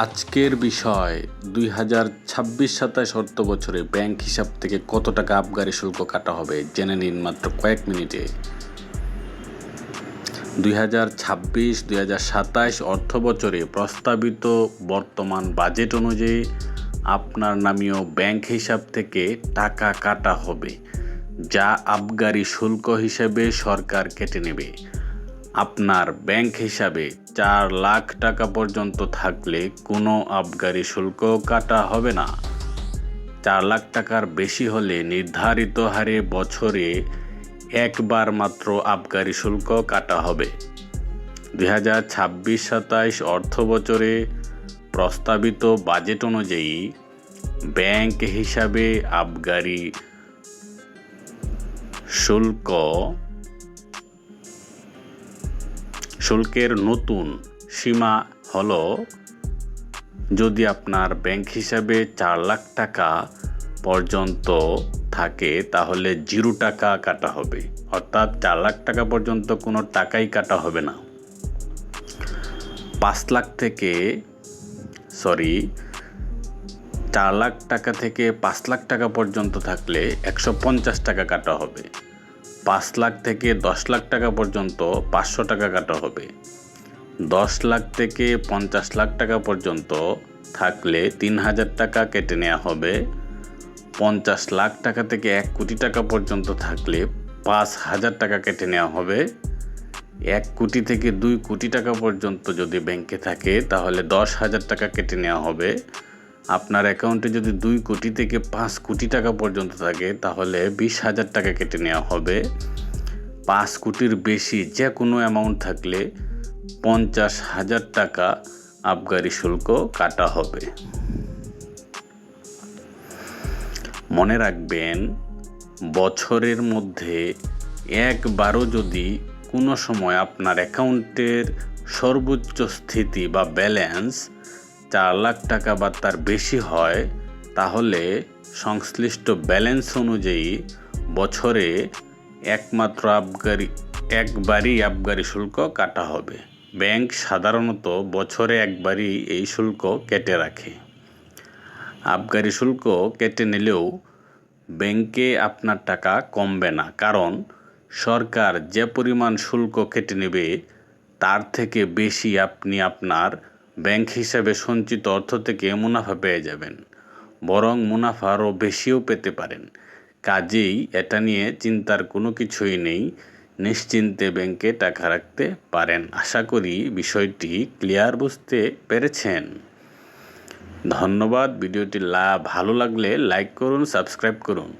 আজকের বিষয় 2026-27 অর্থবছরে ব্যাংক হিসাব থেকে কত টাকা আবগারি শুল্ক কাটা হবে জেনে নিন মাত্র কয়েক মিনিটে। 2026-2027 অর্থবছরে প্রস্তাবিত বর্তমান বাজেট অনুযায়ী আপনার নামীয় ব্যাংক হিসাব থেকে টাকা কাটা হবে, যা আবগারি শুল্ক হিসেবে সরকার কেটে নেবে। আপনার ব্যাংক হিসাবে 4 লাখ টাকা পর্যন্ত থাকলে কোনো আবগারি শুল্ক কাটা হবে না। 4 লাখ টাকার বেশি হলে নির্ধারিত হারে বছরে একবার মাত্র আবগারি শুল্ক কাটা হবে। 2026-27 অর্থবছরে প্রস্তাবিত বাজেট অনুযায়ী ব্যাংক হিসাবে আবগারি শুল্কের নতুন সীমা হলো, যদি আপনার ব্যাংক হিসাবে 4 লাখ টাকা পর্যন্ত থাকে তাহলে 0 টাকা কাটা হবে, অর্থাৎ 4 লাখ টাকা পর্যন্ত কোনো টাকাই কাটা হবে না। 4 লাখ টাকা থেকে 5 লাখ টাকা পর্যন্ত থাকলে 150 টাকা কাটা হবে। 5 লাখ থেকে 10 লাখ টাকা পর্যন্ত 500 টাকা কাটা হবে। 10 লাখ থেকে 50 লাখ টাকা পর্যন্ত থাকলে 3000 টাকা কেটে নেওয়া হবে। 50 লাখ টাকা থেকে 1 কোটি টাকা পর্যন্ত থাকলে 5000 টাকা কেটে নেওয়া হবে। 1 কোটি থেকে 2 কোটি টাকা পর্যন্ত যদি ব্যাংকে থাকে তাহলে 10,000 টাকা কেটে নেওয়া হবে। আপনার অ্যাকাউন্টে যদি 2 কোটি থেকে 5 কোটি টাকা পর্যন্ত থাকে তাহলে 20,000 টাকা কেটে নেওয়া হবে। 5 কোটির বেশি যে কোনো অ্যামাউন্ট থাকলে 50,000 টাকা আবগারি শুল্ক কাটা হবে। মনে রাখবেন, বছরের মধ্যে একবারও যদি কোনো সময় আপনার অ্যাকাউন্টের সর্বোচ্চ স্থিতি বা ব্যালেন্স 4 লাখ টাকা বা তার বেশি হয় তাহলে সংশ্লিষ্ট ব্যালেন্স অনুযায়ী বছরে একবারই আবগারি শুল্ক কাটা হবে। ব্যাংক সাধারণত বছরে একবারই এই শুল্ক কেটে রাখে। আবগারি শুল্ক কেটে নিলেও ব্যাংকে আপনার টাকা কমবে না, কারণ সরকার যে পরিমাণ শুল্ক কেটে নেবে তার থেকে বেশি আপনি আপনার ব্যাংক হিসাবে সঞ্চিত অর্থ থেকে মুনাফা পেয়ে যাবেন, বরং মুনাফা আরও বেশিও পেতে পারেন। কাজেই এটা নিয়ে চিন্তার কোনো কিছুই নেই, নিশ্চিন্তে ব্যাংকে টাকা রাখতে পারেন। আশা করি বিষয়টি ক্লিয়ার বুঝতে পেরেছেন। ধন্যবাদ। ভিডিওটি ভালো লাগলে লাইক করুন, সাবস্ক্রাইব করুন।